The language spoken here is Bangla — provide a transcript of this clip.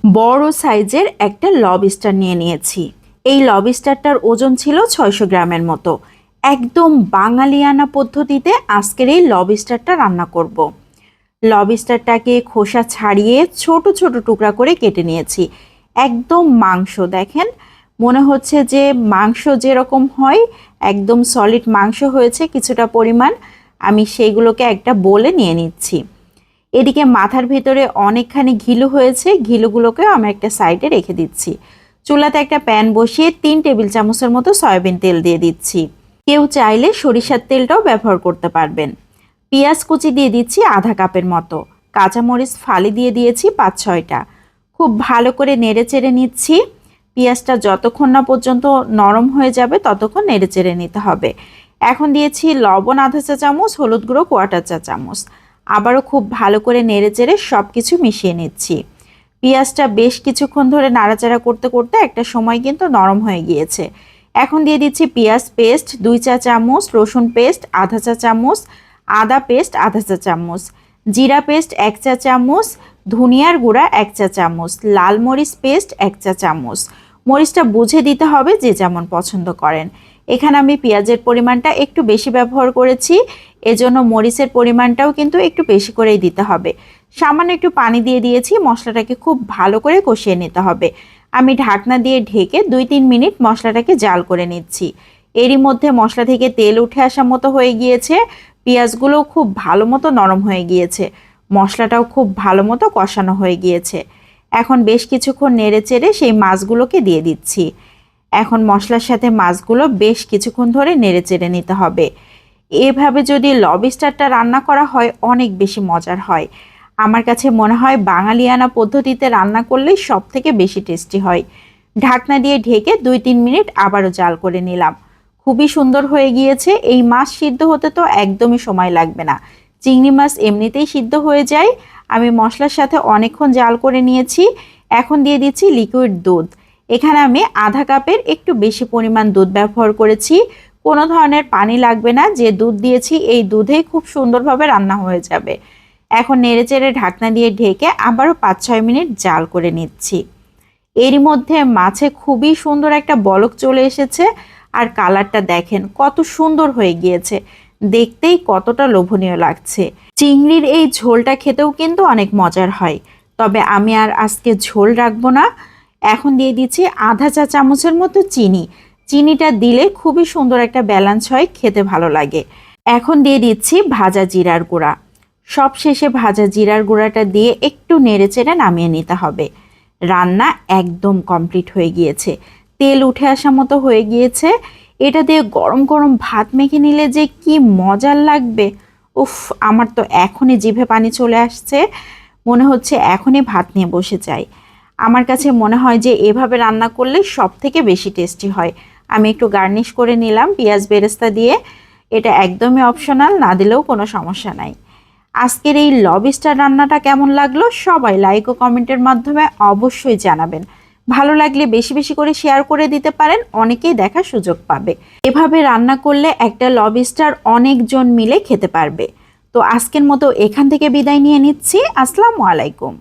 বড় সাইজের একটা লবস্টার নিয়ে নিয়েছি। এই লবস্টারটার ওজন ছিল 600 গ্রামের মতো। একদম বাঙালিয়ানা পদ্ধতিতে আজকের এই লবস্টারটা রান্না করব। লবস্টারটাকে খোসা ছাড়িয়ে ছোট ছোট টুকরা করে কেটে নিয়েছি। একদম মাংস, দেখেন মনে হচ্ছে যে মাংস যেরকম হয় একদম সলিড মাংস হয়েছে কিছুটা পরিমাণ। আমি সেইগুলোকে একটা বোলে নিয়ে নিচ্ছি। এদিকে মাথার ভেতরে অনেকখানি ঘিলু হয়েছে, ঘিলুগুলোকেও আমি একটা সাইডে রেখে দিচ্ছি। চুলাতে একটা প্যান বসিয়ে 3 টেবিল চামচের মতো সয়াবিন তেল দিয়ে দিচ্ছি। কেউ চাইলে সরিষার তেলটাও ব্যবহার করতে পারবেন। পেঁয়াজ কুচি দিয়ে দিচ্ছি আধা কাপের মতো। কাঁচামরিচ ফালি দিয়ে দিয়েছি 5-6টা। খুব ভালো করে নেড়ে চেড়ে নিচ্ছি। পেঁয়াজটা যতক্ষণ না পর্যন্ত নরম হয়ে যাবে ততক্ষণ নেড়ে চেড়ে নিতে হবে। এখন দিয়েছি লবণ আধা চা চামচ, হলুদ গুঁড়ো 1/4 চা চামচ। আবারও খুব ভালো করে নেড়ে চেড়ে সব কিছু মিশিয়ে নিচ্ছি। পেঁয়াজটা বেশ কিছুক্ষণ ধরে নাড়াচাড়া করতে করতে একটা সময় কিন্তু নরম হয়ে গিয়েছে। এখন দিয়ে দিচ্ছি পেঁয়াজ পেস্ট 2 চা চামচ, রসুন পেস্ট আধা চা চামচ, আদা পেস্ট আধা চা চামচ, জিরা পেস্ট 1 চা চামচ, ধনিয়ার গুঁড়া 1 চা চামচ, লাল মরিচ পেস্ট 1 চা চামচ। মরিচটা বুঝে দিতে হবে যে যেমন পছন্দ করেন। এখানে আমি পেঁয়াজের পরিমাণটা একটু বেশি ব্যবহার করেছি, এজন্য মরিচের পরিমাণটাও কিন্তু একটু বেশি করেই দিতে হবে। সামান্য একটু পানি দিয়ে দিয়েছি, মশলাটাকে খুব ভালো করে কষিয়ে নিতে হবে। আমি ঢাকনা দিয়ে ঢেকে 2-3 মিনিট মশলাটাকে জাল করে নিচ্ছি। এরই মধ্যে মশলা থেকে তেল উঠে আসা মতো হয়ে গিয়েছে, পেঁয়াজগুলোও খুব ভালো মতো নরম হয়ে গিয়েছে, মশলাটাও খুব ভালো মতো কষানো হয়ে গিয়েছে। এখন বেশ কিছুক্ষণ নেড়ে চেড়ে সেই মাছগুলোকে দিয়ে দিচ্ছি। এখন মশলার সাথে মাছগুলো বেশ কিছুক্ষণ ধরে নেড়ে চেড়ে নিতে হবে। এভাবে যদি লবস্টারটা রান্না করা হয় অনেক বেশি মজার হয়। আমার কাছে মনে হয় বাঙালিয়ানা পদ্ধতিতে রান্না করলেই সব থেকে বেশি টেস্টি হয়। ঢাকনা দিয়ে ঢেকে 2-3 মিনিট আবারও জাল করে নিলাম। খুবই সুন্দর হয়ে গিয়েছে। এই মাছ সিদ্ধ হতে তো একদমই সময় লাগবে না, চিংড়ি মাছ এমনিতেই সিদ্ধ হয়ে যায়। আমি মশলার সাথে অনেকক্ষণ জাল করে নিয়েছি। এখন দিয়ে দিচ্ছি লিকুইড দুধ। এখানে আমি আধা কাপের একটু বেশি পরিমাণ দুধ ব্যবহার করেছি। কোনো ধরনের পানি লাগবে না, যে দুধ দিয়েছি এই দুধেই খুব সুন্দরভাবে রান্না হয়ে যাবে। এখন নেড়েচেড়ে ঢাকনা দিয়ে ঢেকে আবারও 5-6 মিনিট জাল করে নিচ্ছি। এরই মধ্যে মাছে খুবই সুন্দর একটা বলক চলে এসেছে, আর কালারটা দেখেন কত সুন্দর হয়ে গিয়েছে, দেখতেই কতটা লোভনীয় লাগছে। চিংড়ির এই ঝোলটা খেতেও কিন্তু অনেক মজার হয়, তবে আমি আর আজকে ঝোল রাখবো না। এখন দিয়ে দিচ্ছি আধা চা চামচের মতো চিনি। চিনিটা দিলে খুবই সুন্দর একটা ব্যালেন্স হয়, খেতে ভালো লাগে। এখন দিয়ে দিচ্ছি ভাজা জিরার গুঁড়া। সব শেষে ভাজা জিরার গুঁড়াটা দিয়ে একটু নেড়েচেড়ে নামিয়ে নিতে হবে। রান্না একদম কমপ্লিট হয়ে গিয়েছে, তেল উঠে আসা মতো হয়ে গিয়েছে। এটা দিয়ে গরম গরম ভাত মেখে নিলে যে কি মজার লাগবে, উফ, আমার তো এখনই জিভে পানি চলে আসছে। মনে হচ্ছে এখনই ভাত নিয়ে বসে যাই। আমার কাছে মনে হয় যে এভাবে রান্না করলে সব থেকে বেশি টেস্টি হয়। আমি একটু গার্নিশ করে নিলাম পেঁয়াজ বেরেস্তা দিয়ে। এটা একদমই অপশনাল, না দিলেও কোনো সমস্যা নাই। আজকের এই লবস্টার রান্নাটা কেমন লাগলো সবাই লাইক ও কমেন্টের মাধ্যমে অবশ্যই জানাবেন। ভালো লাগলে বেশি বেশি করে শেয়ার করে দিতে পারেন, অনেকেই দেখার সুযোগ পাবে। এভাবে রান্না করলে একটা লবস্টার অনেকজন মিলে খেতে পারবে। তো আজকের মতো এখান থেকে বিদায় নিয়ে নিচ্ছি। আসসালামু আলাইকুম।